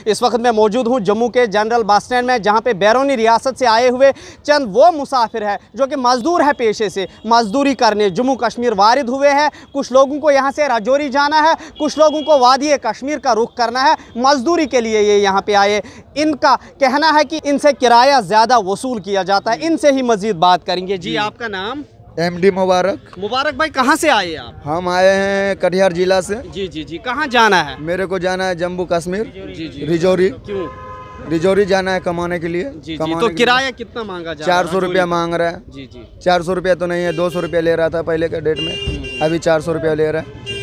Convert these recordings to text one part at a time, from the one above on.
इस वक्त मैं मौजूद हूँ जम्मू के जनरल बस स्टैंड में, जहाँ पे बैरूनी रियासत से आए हुए चंद वो मुसाफिर हैं जो कि मजदूर है, पेशे से मजदूरी करने जम्मू कश्मीर वारिद हुए हैं। कुछ लोगों को यहाँ से राजौरी जाना है, कुछ लोगों को वादी कश्मीर का रुख करना है, मजदूरी के लिए ये यहाँ पे आए। इनका कहना है कि इनसे किराया ज़्यादा वसूल किया जाता है। इनसे ही मजीद बात करेंगे। जी आपका नाम? एमडी मुबारक। मुबारक भाई, कहाँ से आए आप? हम आए हैं कटिहार जिला से। जी जी जी, कहाँ जाना है? मेरे को जाना है जम्मू कश्मीर, जी जी। रिजौरी। क्यों? रिजौरी जाना है कमाने के लिए। जी जी। तो किराया कितना मांगा जा रहा है? 400 रुपया मांग रहा है। जी जी। 400 रुपया तो नहीं है, 200 रुपया ले रहा था पहले के डेट में, अभी 400 रुपया ले रहा है।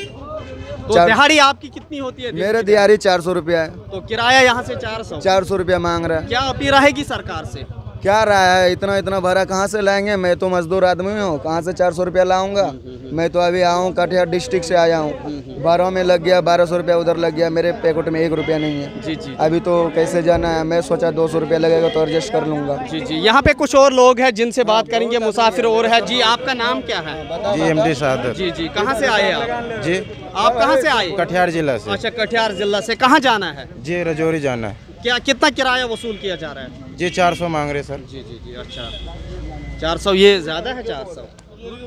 तो दिहाड़ी आपकी कितनी होती है? मेरे दिहाड़ी 400 रुपया है। तो किराया यहाँ से 400 रुपया मांग रहा है। क्या अपील रहेगी सरकार से? क्या रहा है, इतना इतना भरा कहाँ से लाएंगे? मैं तो मजदूर आदमी हूँ, कहाँ से 400 रुपया लाऊंगा? मैं तो अभी आऊँ कटिहार डिस्ट्रिक्ट से आया हूँ। 12 में लग गया, 1200 रुपया उधर लग गया, मेरे पैकेट में 1 रुपया नहीं है। जी जी। अभी तो कैसे जाना है? मैं सोचा 200 रुपया लगेगा तो एडजस्ट कर लूंगा। जी जी। यहाँ पे कुछ और लोग हैं जिनसे बात करेंगे, मुसाफिर और है। जी आपका नाम क्या है? जी एमडी सादत। जी जी। कहाँ से आए आप? जी आप कहाँ से आए? कटिहार जिला से। अच्छा, कटिहार जिला से। कहाँ जाना है? जी राजौरी जाना है। क्या कितना किराया वसूल किया जा रहा है? जी 400 मांग रहे सर। जी जी जी। अच्छा, 400 ये ज़्यादा है? 400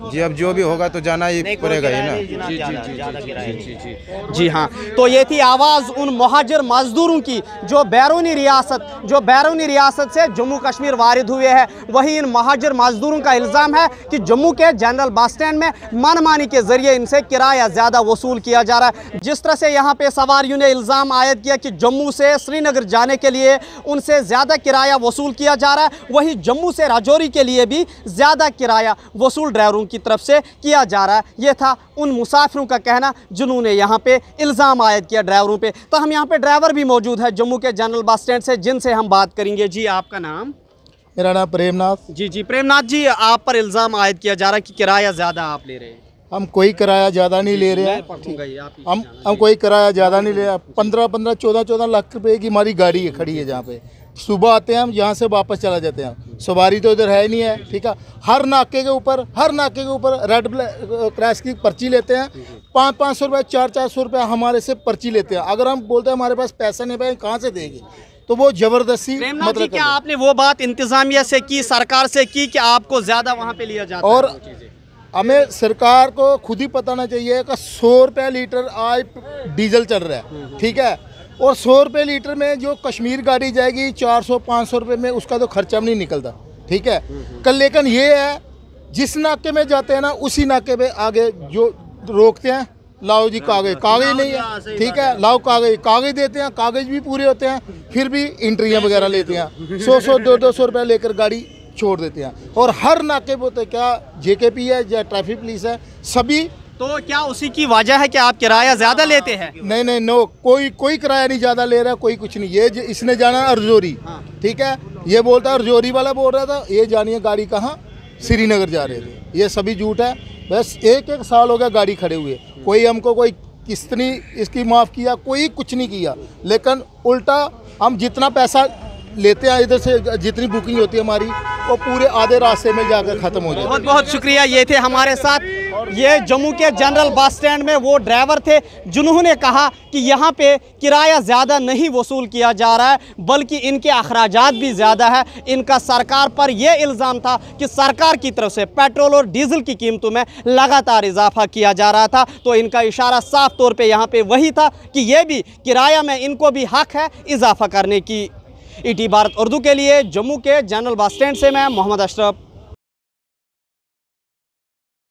जी, अब जो भी होगा तो जाना ही पड़ेगा ही ना। जी जी जी जी। जी हाँ, तो ये थी आवाज़ उन मुहाजिर मजदूरों की जो बैरूनी रियासत से जम्मू कश्मीर वारिद हुए हैं। वही इन मुहाजिर मजदूरों का इल्ज़ाम है कि जम्मू के जनरल बस स्टैंड में मनमानी के जरिए इनसे किराया ज़्यादा वसूल किया जा रहा है। जिस तरह से यहाँ पे सवारियों ने इल्ज़ाम आयद किया कि जम्मू से श्रीनगर जाने के लिए उनसे ज़्यादा किराया वसूल किया जा रहा है, वही जम्मू से राजौरी के लिए भी ज़्यादा किराया वसूल ड्राइवरों की तरफ से किया जा रहा है। ये था उन मुसाफिरों का कहना जिन्होंने यहाँ पे इल्ज़ाम आयद किया ड्राइवरों पे। तो हम यहाँ पे ड्राइवर भी मौजूद है जम्मू के जनरल बस स्टैंड से, जिनसे हम बात करेंगे। जी आपका नाम? मेरा नाम प्रेमनाथ। जी जी। प्रेमनाथ जी, आप पर इल्ज़ाम आयद किया जा रहा है कि किराया ज़्यादा आप ले रहे हैं। हम कोई किराया ज़्यादा नहीं ले रहे हैं। हम कोई किराया ज़्यादा नहीं ले रहे। 15-15, 14-14 लाख रुपए की हमारी गाड़ी खड़ी है जहाँ पे। सुबह आते हैं हम, यहाँ से वापस चला जाते हैं। सवारी तो इधर है नहीं है, ठीक है। हर नाके के ऊपर रेड क्रॉस की पर्ची लेते हैं। 500 रुपये, 400 रुपये हमारे से पर्ची लेते हैं। अगर हम बोलते हैं हमारे पास पैसा नहीं है, कहाँ से देंगे? तो वो जबरदस्ती मतलब क्या आपने वो बात इंतजामिया से की, सरकार से की कि आपको ज़्यादा वहाँ पे लिया जाता है? और हमें सरकार को खुद ही बताना चाहिए कि 100 रुपये लीटर आज डीजल चल रहा है, ठीक है। और 100 रुपये लीटर में जो कश्मीर गाड़ी जाएगी 400-500 रुपये में, उसका तो खर्चा भी नहीं निकलता, ठीक है। कल लेकिन ये है, जिस नाके में जाते हैं ना, उसी नाके पे आगे जो रोकते हैं, लाओ जी कागज नहीं है, ठीक है, लाओ कागज देते हैं, कागज भी पूरे होते हैं, फिर भी एंट्रियाँ वगैरह लेते हैं। 100-100, 200-200 रुपये लेकर गाड़ी छोड़ देते हैं। और हर नाके पे होते, क्या जेकेपी है या ट्रैफिक पुलिस है, सभी। तो क्या उसी की वजह है कि आप किराया ज़्यादा लेते हैं? नहीं, नो, कोई किराया नहीं ज़्यादा ले रहा, कोई कुछ नहीं। ये इसने जाना है राजौरी, ठीक है। ये बोलता है, राजौरी वाला बोल रहा था, ये जानिए गाड़ी कहाँ, श्रीनगर जा रहे थे। ये सभी झूठ है। बस 1-1 साल हो गया गाड़ी खड़े हुए, कोई हमको कोई किस्त नहीं इसकी माफ़ किया, कोई कुछ नहीं किया। लेकिन उल्टा हम जितना पैसा लेते हैं इधर से, जितनी बुकिंग होती है हमारी, वो पूरे आधे रास्ते में जाकर ख़त्म हो जाए। बहुत बहुत शुक्रिया। ये थे हमारे साथ, ये जम्मू के जनरल बस स्टैंड में वो ड्राइवर थे जिन्होंने कहा कि यहाँ पे किराया ज़्यादा नहीं वसूल किया जा रहा है, बल्कि इनके अखराजात भी ज़्यादा है। इनका सरकार पर यह इल्ज़ाम था कि सरकार की तरफ से पेट्रोल और डीजल की कीमतों में लगातार इजाफा किया जा रहा था। तो इनका इशारा साफ तौर पर यहाँ पे वही था कि ये भी किराया में इनको भी हक है इजाफा करने की। ईटी भारत उर्दू के लिए जम्मू के जनरल बस स्टैंड से मैं मोहम्मद अशरफ।